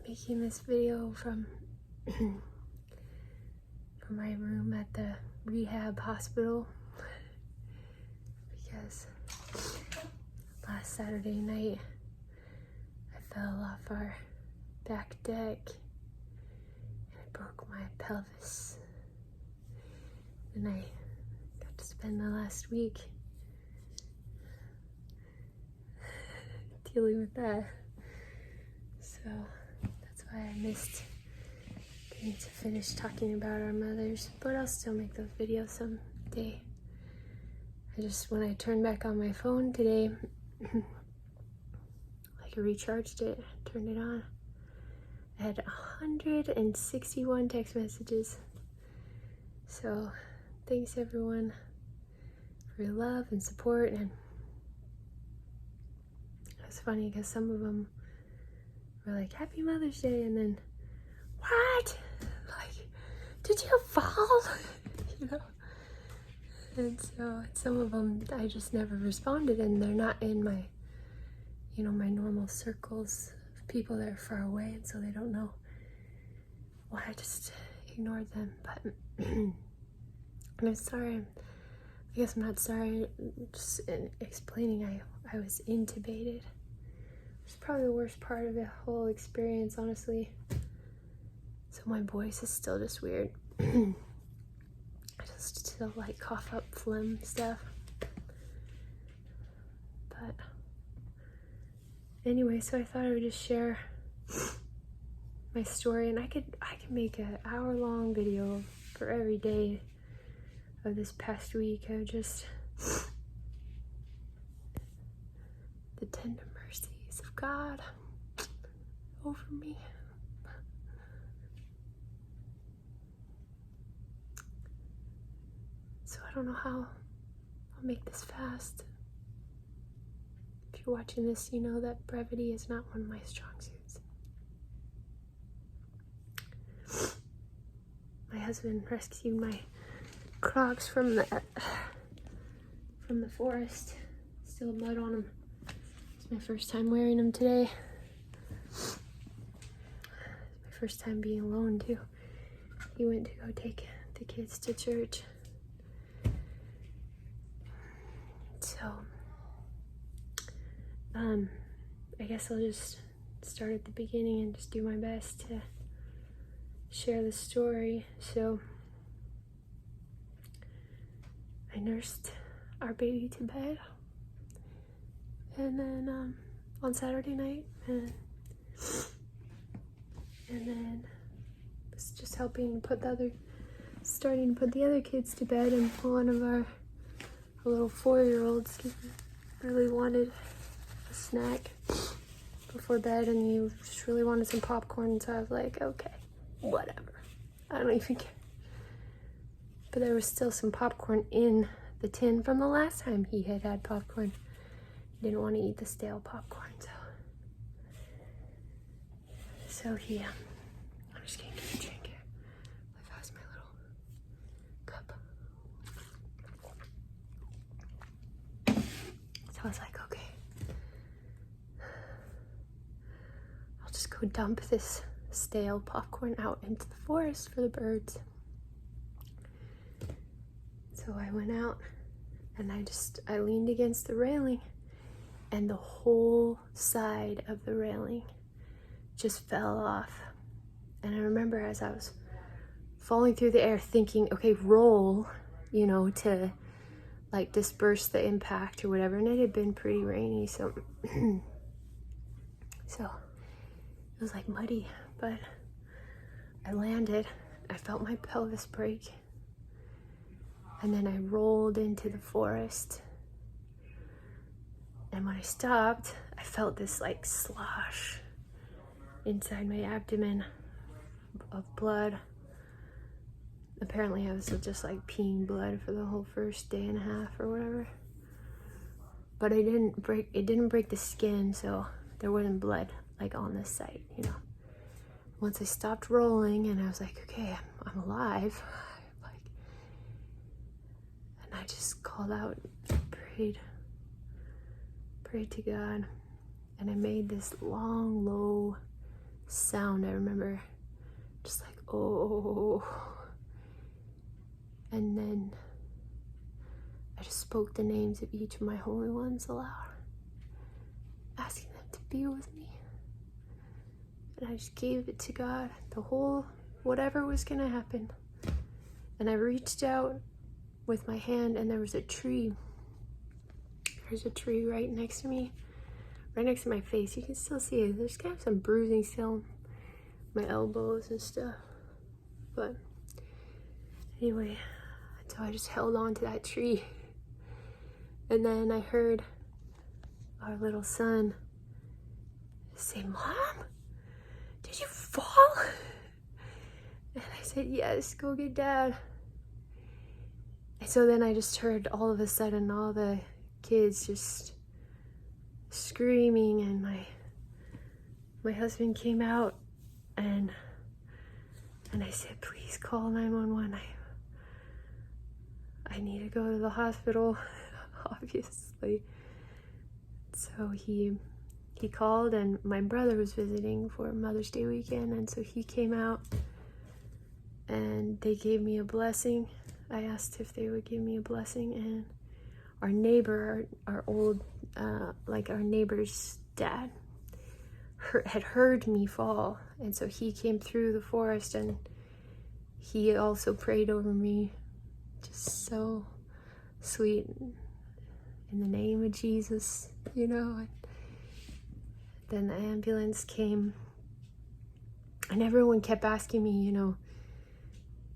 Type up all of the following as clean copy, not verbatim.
making this video from my room at the rehab hospital because last Saturday night I fell off our back deck and I broke my pelvis, and I got to spend the last week dealing with that. So that's why I missed getting to finish talking about our mothers, but I'll still make those videos someday. When I turned back on my phone today, like I recharged it, turned it on, I had 161 text messages. So thanks everyone for your love and support. And it's funny because some of them were like, Happy Mother's Day, and then, what? Like, did you fall? You know? And so some of them I just never responded, and they're not in my, my normal circles of people that are far away, and so they don't know why I just ignored them. But I'm sorry. I guess I'm not sorry. Just in explaining, I was intubated. It's probably the worst part of the whole experience, honestly. So my voice is still just weird. I just still like cough up phlegm stuff. But anyway, so I thought I would just share my story, and I could make an hour-long video for every day of this past week of just the tender mercies of God over me. So I don't know how I'll make this fast. If you're watching this, you know that brevity is not one of my strong suits. My husband rescued my Crocs from the forest. Still mud on them. It's my first time wearing them today. It's my first time being alone too. He went to go take the kids to church. So, I guess I'll just start at the beginning and just do my best to share the story. So, I nursed our baby to bed, and then on Saturday night, and then was just starting to put the other kids to bed, and one of our little 4-year-olds really wanted a snack before bed, and he just really wanted some popcorn, so I was like, okay, whatever, I don't even care. But there was still some popcorn in the tin from the last time he had popcorn. He didn't want to eat the stale popcorn, so he, I'm just gonna get a drink here. I've passed my little cup. So I was like, okay, I'll just go dump this stale popcorn out into the forest for the birds. So I went out and I leaned against the railing, and the whole side of the railing just fell off. And I remember as I was falling through the air thinking, okay, roll, to like disperse the impact or whatever. And it had been pretty rainy, so so it was like muddy, but I landed. I felt my pelvis break, and then I rolled into the forest. And when I stopped, I felt this like slosh inside my abdomen of blood. Apparently I was just like peeing blood for the whole first day and a half or whatever. But it didn't break the skin, so there wasn't blood like on this site, Once I stopped rolling and I was like, okay, I'm alive. And I just called out, prayed to God, and I made this long, low sound. I remember just like, oh. And then I just spoke the names of each of my holy ones aloud, asking them to be with me. And I just gave it to God, the whole, whatever was gonna happen. And I reached out with my hand, and there was a tree. There's a tree right next to me, right next to my face. You can still see it. There's kind of some bruising still, my elbows and stuff. But anyway, so I just held on to that tree. And then I heard our little son say, "Mom, did you fall?" And I said, "Yes, go get Dad." And so then I just heard all of a sudden all the kids just screaming, and my husband came out, and I said, "Please call 911. I need to go to the hospital," obviously. So he called, and my brother was visiting for Mother's Day weekend, and so he came out and they gave me a blessing. I asked if they would give me a blessing, and our neighbor, our old, like our neighbor's dad, had heard me fall, and so he came through the forest, and he also prayed over me. Just so sweet. In the name of Jesus, you know. And then the ambulance came, and everyone kept asking me, you know,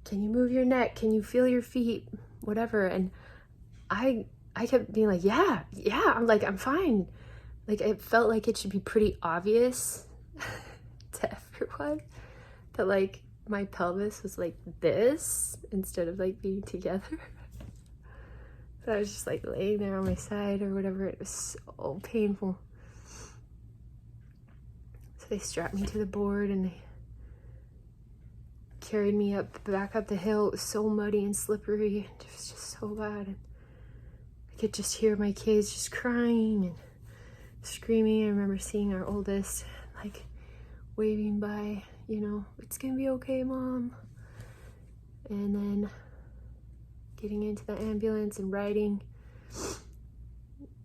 "Can you move your neck? Can you feel your feet?" Whatever. And I kept being like, yeah, I'm like, I'm fine. Like, it felt like it should be pretty obvious to everyone that like my pelvis was like this instead of like being together. So I was just like laying there on my side or whatever. It was so painful. So they strapped me to the board and they carried me back up the hill. It was so muddy and slippery. It was just so bad. And I could just hear my kids just crying and screaming. I remember seeing our oldest like waving by, you know, "It's gonna be okay, Mom." And then getting into the ambulance and riding,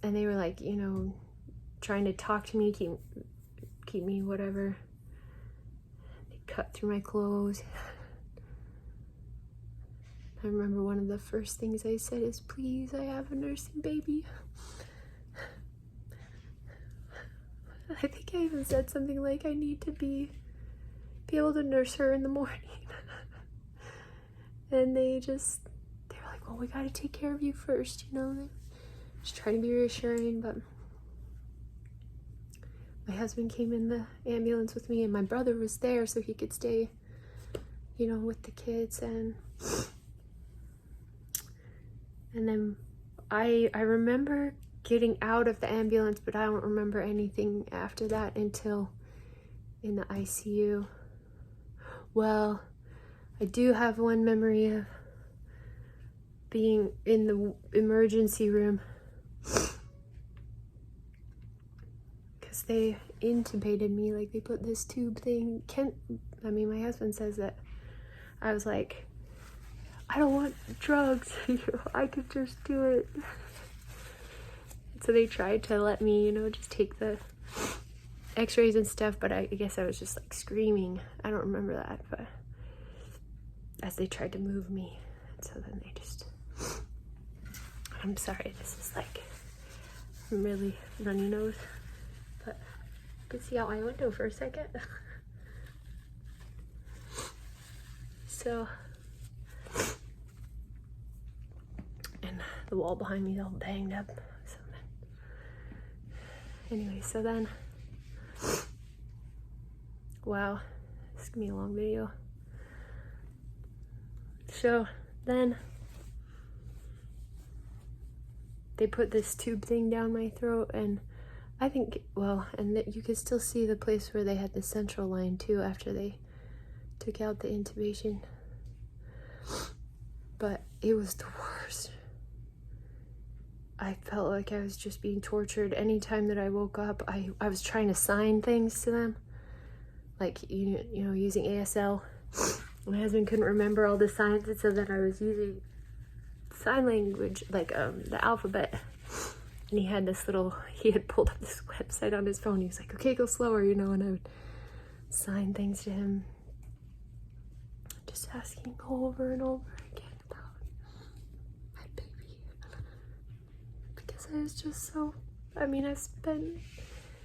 and they were like, you know, trying to talk to me, keep me whatever. They cut through my clothes. I remember one of the first things I said is, "Please, I have a nursing baby." I think I even said something like, "I need to be able to nurse her in the morning." And they were like, "Well, we gotta take care of you first," you know. They're just trying to be reassuring. But my husband came in the ambulance with me, and my brother was there so he could stay, you know, with the kids. And then I remember getting out of the ambulance, but I don't remember anything after that until in the ICU. Well, I do have one memory of being in the emergency room because they intubated me. Like, they put this tube thing. My husband says that I was like, "I don't want drugs. I could just do it." So they tried to let me, you know, just take the x-rays and stuff, but I guess I was just like screaming. I don't remember that, but as they tried to move me. So then they just, I'm sorry, this is like, I'm really runny nose, but you can see out my window for a second. So, and the wall behind me is all banged up. So anyway, so then, wow, this is gonna be a long video. So then they put this tube thing down my throat, and I think, well, and that you could still see the place where they had the central line too after they took out the intubation. But it was the worst. I felt like I was just being tortured. Anytime that I woke up, I was trying to sign things to them like, you know, using ASL. My husband couldn't remember all the signs, and so then I was using sign language, like the alphabet. And he had pulled up this website on his phone. He was like, okay, go slower, you know, and I would sign things to him, just asking over and over again about my baby. Because I was just so, I mean,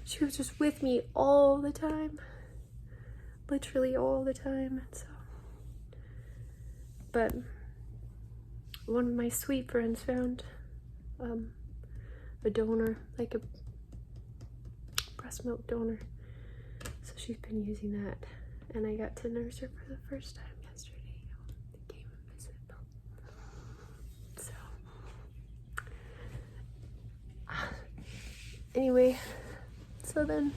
she was just with me all the time. Literally all the time. And so, but one of my sweet friends found a donor, like a breast milk donor. So she's been using that, and I got to nurse her for the first time yesterday. They came and visited. So, anyway, so then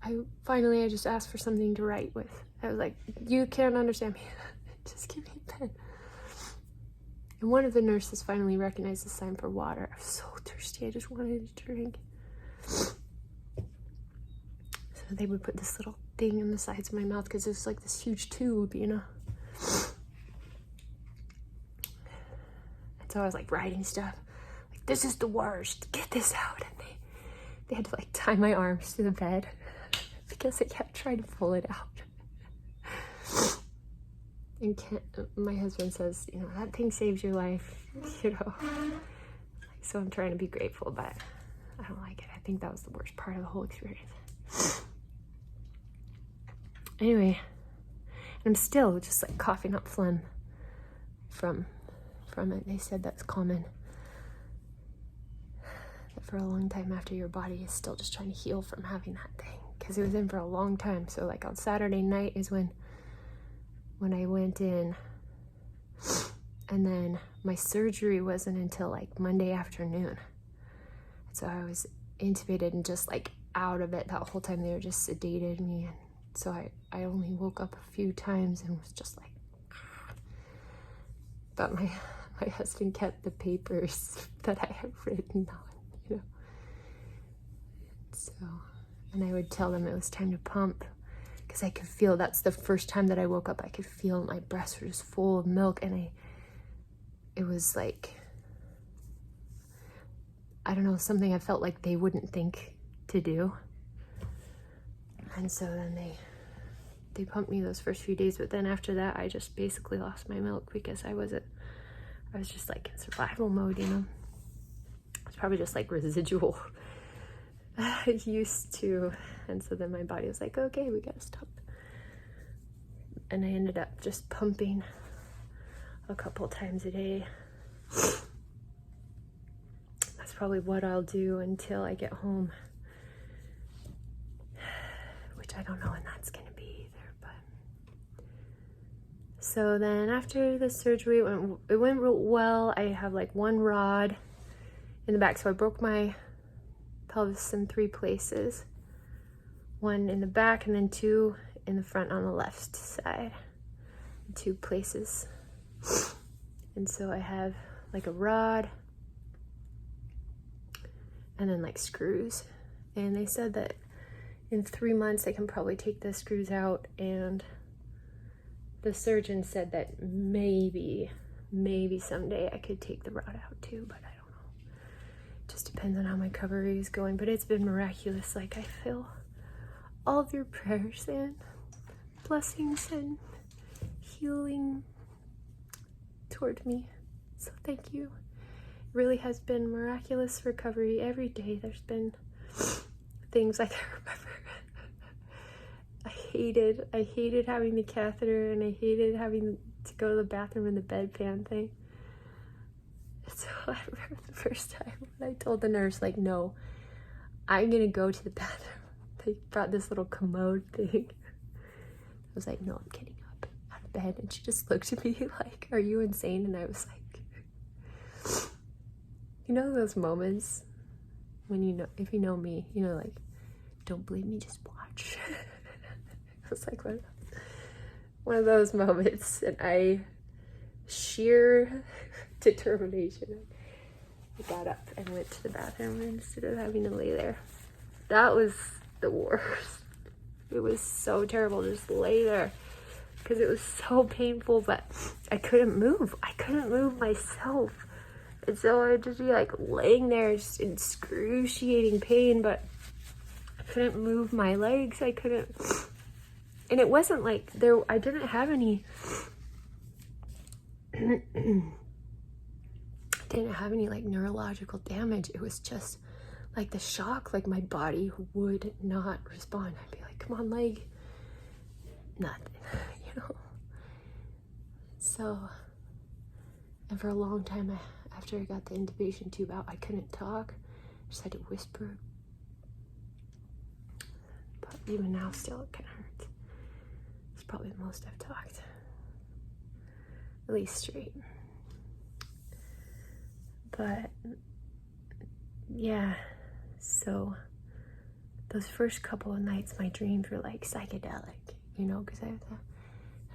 I just asked for something to write with. I was like, you can't understand me. Just give me a pen. And one of the nurses finally recognized the sign for water. I was so thirsty, I just wanted to drink. So they would put this little thing in the sides of my mouth because it's like this huge tube, you know. And so I was like writing stuff. Like, this is the worst. Get this out. And they had to like tie my arms to the bed because I kept trying to pull it out. And my husband says, you know, that thing saves your life, you know. So I'm trying to be grateful, but I don't like it. I think that was the worst part of the whole experience. Anyway, I'm still just like coughing up phlegm from it. They said that's common. That for a long time after your body is still just trying to heal from having that thing. Because it was in for a long time. So like on Saturday night is when I went in, and then my surgery wasn't until like Monday afternoon. So I was intubated and just like out of it that whole time. They were just sedated me, and so I only woke up a few times and was just like, but my husband kept the papers that I have written on, you know. So, and I would tell them it was time to pump, because I could feel, that's the first time that I woke up, I could feel my breasts were just full of milk, and it was like, I don't know, something I felt like they wouldn't think to do. And so then they pumped me those first few days, but then after that I just basically lost my milk because I was just like in survival mode, you know. It's probably just like residual used to, and so then my body was like, okay, we gotta stop. And I ended up just pumping a couple times a day. That's probably what I'll do until I get home, which I don't know when that's gonna be either. But so then after the surgery, it went real well. I have like one rod in the back, so I broke my pelvis in 3 places, one in the back and then 2 in the front on the left side, 2 places. And so I have like a rod and then like screws, and they said that in 3 months I can probably take the screws out, and the surgeon said that maybe someday I could take the rod out too, but I don't know. Just depends on how my recovery is going, but it's been miraculous. Like, I feel all of your prayers and blessings and healing toward me. So thank you. It really has been miraculous recovery every day. There's been things like, I remember I hated having the catheter, and I hated having to go to the bathroom in the bedpan thing. So I remember the first time when I told the nurse, like, no, I'm gonna go to the bathroom. They brought this little commode thing. I was like, no, I'm getting up out of bed. And she just looked at me like, are you insane? And I was like, you know those moments when you know, if you know me, you know, like, don't believe me, just watch. It was like one of those moments, and sheer determination, I got up and went to the bathroom instead of having to lay there. That was the worst. It was so terrible to just lay there because it was so painful, but I couldn't move. I couldn't move myself. And so I would just be like laying there just in excruciating pain, but I couldn't move my legs. I couldn't. And it wasn't like I didn't have any didn't have any like neurological damage. It was just like the shock, like my body would not respond. I'd be like, come on, leg. Nothing, you know? So, and for a long time, after I got the intubation tube out, I couldn't talk. I just had to whisper. But even now, still, it kind of hurts. It's probably the most I've talked. At least straight. But, yeah. So, those first couple of nights, my dreams were like psychedelic, you know, because I had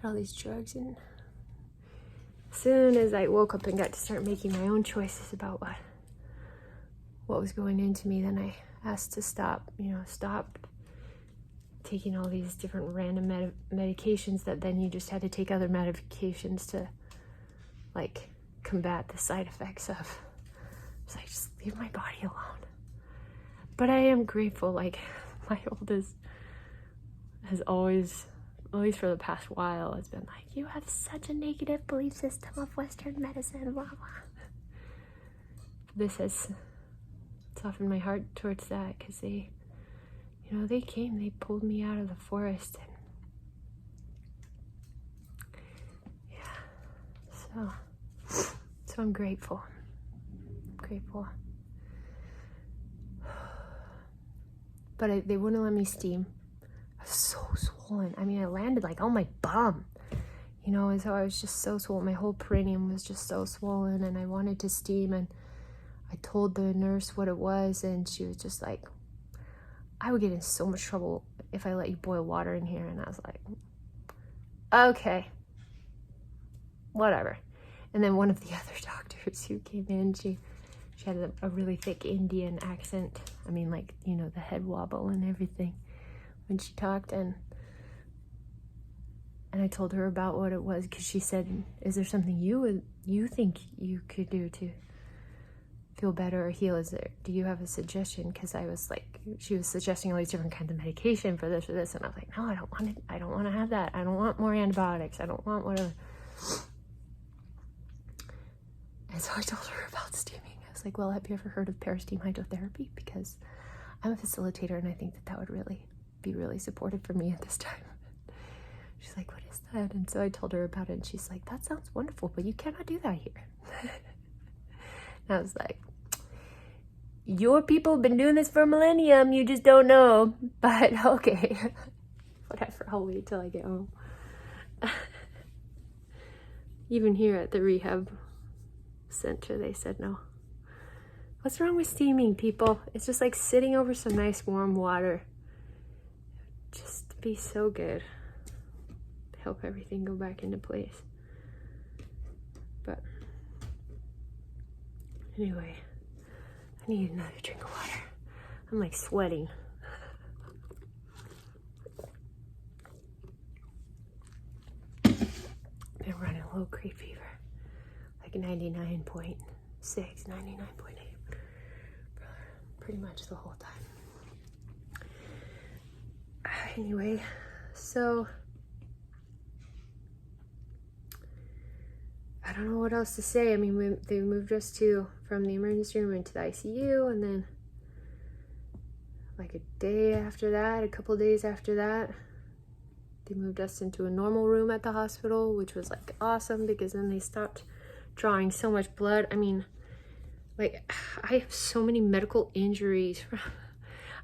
all these drugs. And as soon as I woke up and got to start making my own choices about what was going into me, then I asked to stop taking all these different random medications that then you just had to take other medications to, like, combat the side effects of. It's like, just leave my body alone. But I am grateful, like, my oldest has always, at least for the past while, has been like, you have such a negative belief system of Western medicine, blah, blah. This has softened my heart towards that, because they pulled me out of the forest, and yeah, so I'm grateful. But they wouldn't let me steam. I was so swollen. I mean, I landed like on my bum, you know, and so I was just so swollen. My whole perineum was just so swollen, and I wanted to steam, and I told the nurse what it was, and she was just like, I would get in so much trouble if I let you boil water in here. And I was like, okay, whatever. And then one of the other doctors who came in, she had a really thick Indian accent. I mean, like, you know, the head wobble and everything when she talked. And I told her about what it was, because she said, is there something you think you could do to feel better or heal? Do you have a suggestion? Because I was like, she was suggesting all these different kinds of medication for this or this, and I was like, no, I don't want to have that. I don't want more antibiotics. I don't want whatever. And so I told her about steaming. I was like, well, have you ever heard of peristeam hydrotherapy? Because I'm a facilitator, and I think that would really be really supportive for me at this time. She's like, what is that? And so I told her about it, and she's like, that sounds wonderful, but you cannot do that here. And I was like, your people have been doing this for a millennium, you just don't know. But okay, whatever, I'll wait till I get home. Even here at the rehab center, they said no. What's wrong with steaming, people? It's just like sitting over some nice warm water. Just be so good. Help everything go back into place. But anyway, I need another drink of water. I'm like sweating. Been running low grade fever, like 99.6, 99.8, pretty much the whole time. Anyway, so I don't know what else to say. I mean, they moved us from the emergency room into the ICU, and then like a couple days after that, they moved us into a normal room at the hospital, which was like awesome, because then they stopped drawing so much blood. I mean, like, I have so many medical injuries.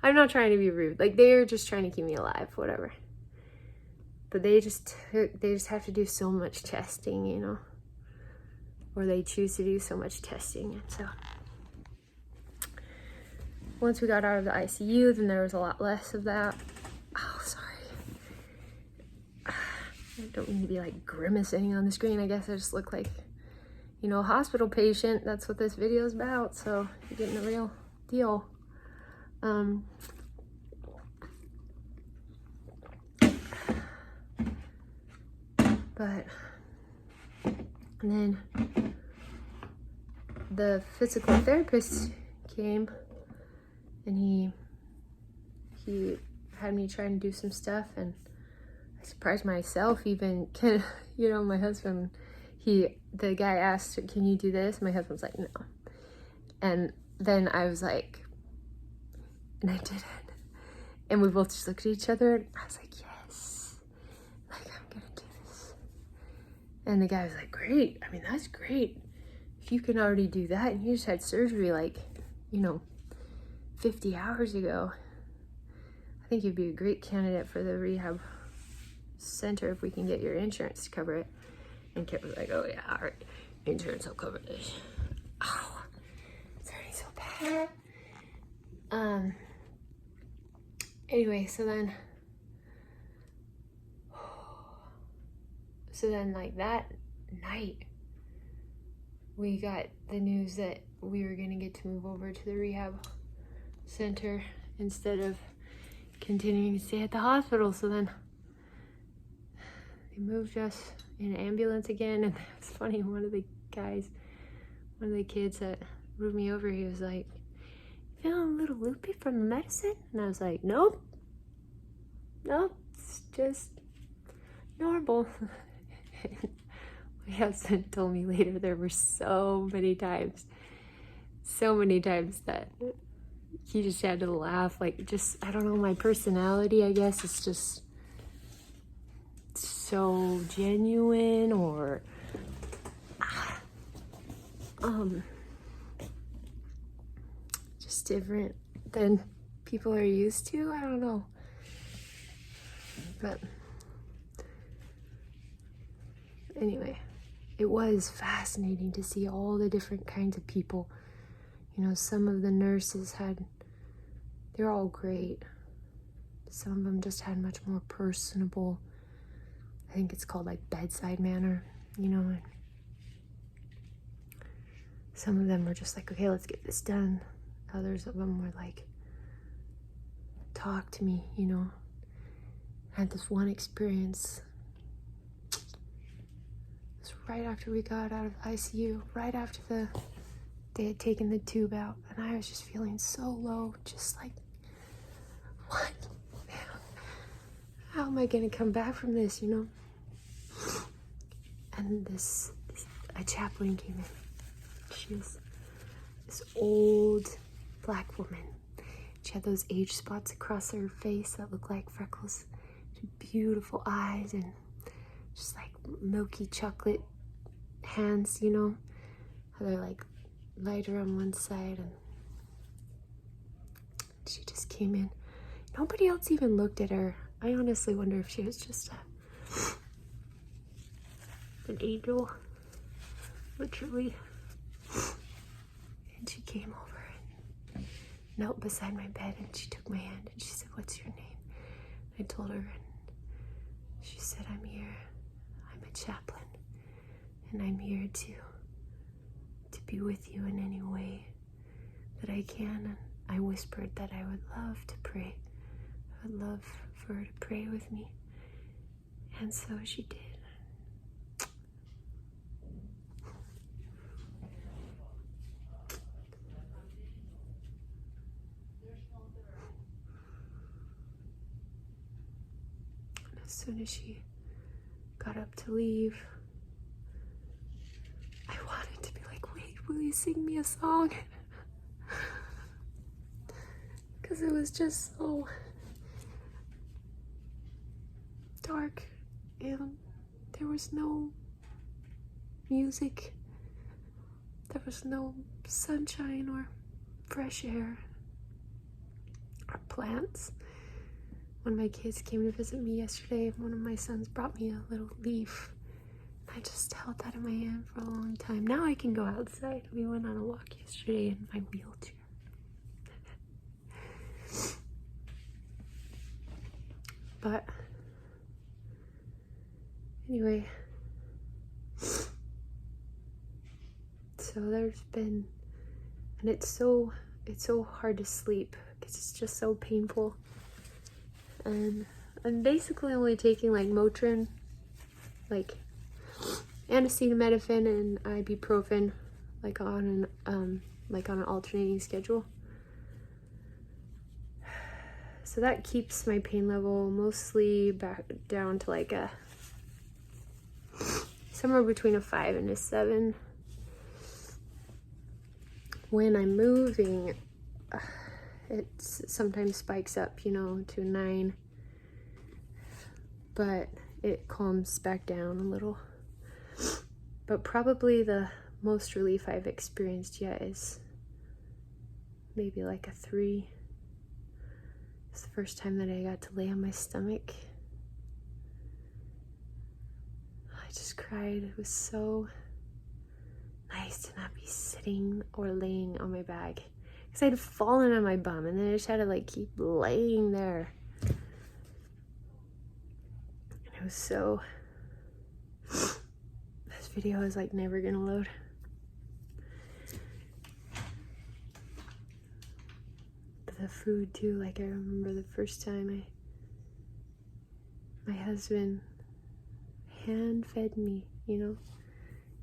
I'm not trying to be rude. Like, they're just trying to keep me alive, whatever. But they just have to do so much testing, you know, or they choose to do so much testing. And so once we got out of the ICU, then there was a lot less of that. Oh, sorry. I don't mean to be like grimacing on the screen. I guess I just look like, you know, a hospital patient. That's what this video is about. So you're getting the real deal. But, and then the physical therapist came, and he had me trying to do some stuff, and I surprised myself even. My husband, the guy asked, can you do this? My husband's like, no. And then I was like, and I did it. And we both just looked at each other, and I was like, yes, like, I'm gonna do this. And the guy was like, great. I mean, that's great. If you can already do that, and you just had surgery 50 hours ago, I think you'd be a great candidate for the rehab center if we can get your insurance to cover it. And Kit was like, oh yeah, our insurance will cover this. Oh, it's hurting so bad. Anyway, so then like that night, we got the news that we were gonna get to move over to the rehab center instead of continuing to stay at the hospital. So then they moved us in an ambulance again, and it was funny, one of the kids that moved me over, he was like, feeling a little loopy from the medicine? And I was like, nope, it's just normal. My husband told me later there were so many times that he just had to laugh, like, just, I don't know, my personality, I guess, is just so genuine, or just different than people are used to. I don't know, but anyway, it was fascinating to see all the different kinds of people. Some of the nurses they're all great. Some of them just had much more personable, I think it's called like bedside manner, and some of them were just like, okay, let's get this done. Others of them were like, talk to me, I had this one experience. It was right after we got out of ICU, right after they had taken the tube out, and I was just feeling so low, just like, what? How am I gonna come back from this, And a chaplain came in. She was this old black woman. She had those age spots across her face that looked like freckles. She had beautiful eyes and just like milky chocolate hands, how they're like lighter on one side, and she just came in. Nobody else even looked at her. I honestly wonder if she was just an angel, literally. And she came over and knelt beside my bed, and she took my hand and she said, what's your name? I told her, and she said, I'm here. I'm a chaplain, and I'm here to be with you in any way that I can. And I whispered that I would love to pray. I would love for her to pray with me. And so she did. And as soon as she got up to leave, I wanted to be like, wait, will you sing me a song? Because it was just so dark, and there was no music, there was no sunshine or fresh air or plants. When my kids came to visit me yesterday, one of my sons brought me a little leaf. I just held that in my hand for a long time. Now I can go outside. We went on a walk yesterday in my wheelchair. But anyway, so there's been, and it's so hard to sleep because it's just so painful. And I'm basically only taking like Motrin, like acetaminophen and ibuprofen, like on an alternating schedule. So that keeps my pain level mostly back down to like a somewhere between a 5 and a 7. When I'm moving, it sometimes spikes up, to a 9, but it calms back down a little. But probably the most relief I've experienced yet is maybe like a 3. It's the first time that I got to lay on my stomach. I just cried. It was so nice to not be sitting or laying on my back, because I'd fallen on my bum and then I just had to like keep laying there. And it was so... This video is like never gonna load. But the food too, like I remember the first time my husband hand fed me,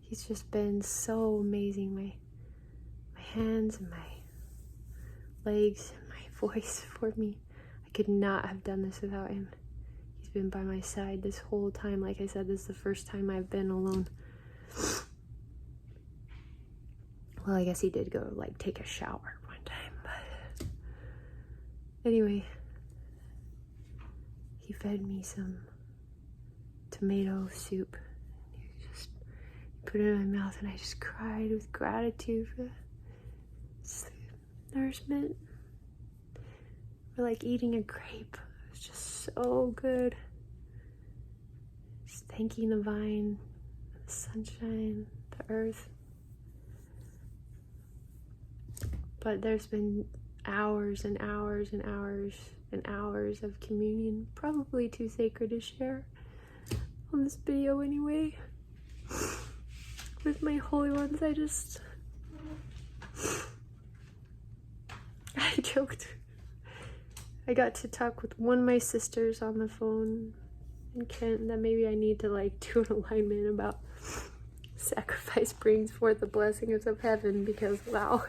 He's just been so amazing. My hands and my legs and my voice for me. I could not have done this without him. He's been by my side this whole time. Like I said, this is the first time I've been alone. Well, I guess he did go like take a shower one time, but anyway, he fed me some tomato soup. Put it in my mouth and I just cried with gratitude for the nourishment. Or like eating a grape. It was just so good. Just thanking the vine, the sunshine, the earth. But there's been hours and hours and hours and hours of communion, probably too sacred to share on this video anyway. With my holy ones, I joked. I got to talk with one of my sisters on the phone in Kent that maybe I need to like do an alignment about sacrifice brings forth the blessings of heaven, because wow,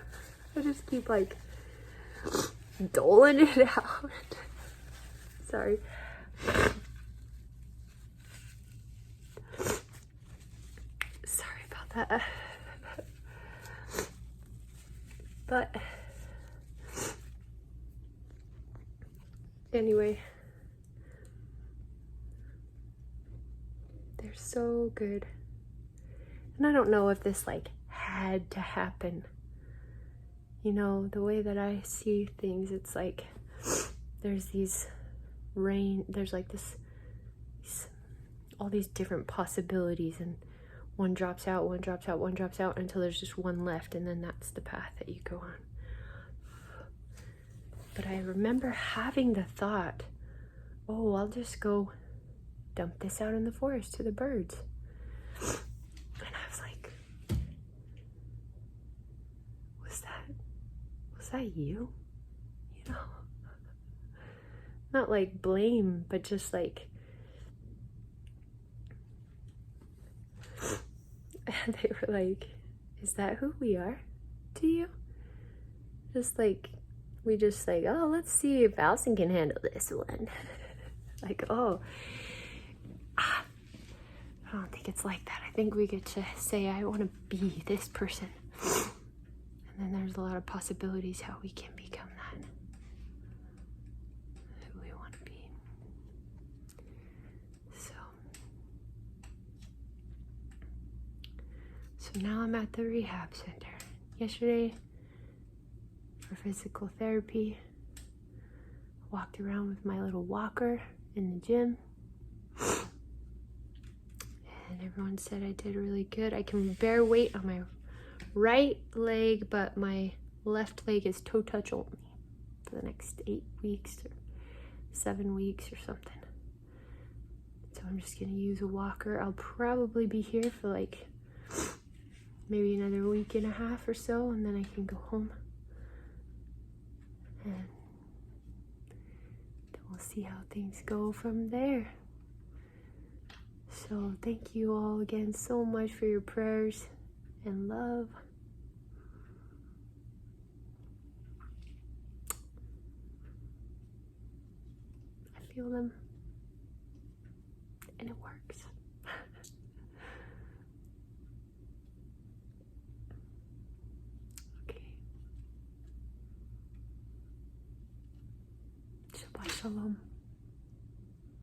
I just keep like doling it out. Sorry. But anyway, they're so good. And I don't know if this like had to happen. The way that I see things, it's like there's like all these different possibilities, and one drops out, one drops out, one drops out, until there's just one left, and then that's the path that you go on. But I remember having the thought, oh, I'll just go dump this out in the forest to the birds. And I was like, was that you? Not like blame, but just like, and they were like, is that who we are to you? Just like, we just like, oh, let's see if Allison can handle this one. Like, oh, I don't think it's like that. I think we get to say, I want to be this person. And then there's a lot of possibilities how we can become that. Who we want to be. So now I'm at the rehab center. Yesterday, for physical therapy, I walked around with my little walker in the gym. And everyone said I did really good. I can bear weight on my right leg, but my left leg is toe touch only for the next 8 weeks or 7 weeks or something. So I'm just gonna use a walker. I'll probably be here for like maybe another week and a half or so, and then I can go home. And then we'll see how things go from there. So thank you all again so much for your prayers and love. I feel them, and it works. Okay. Shabbat shalom.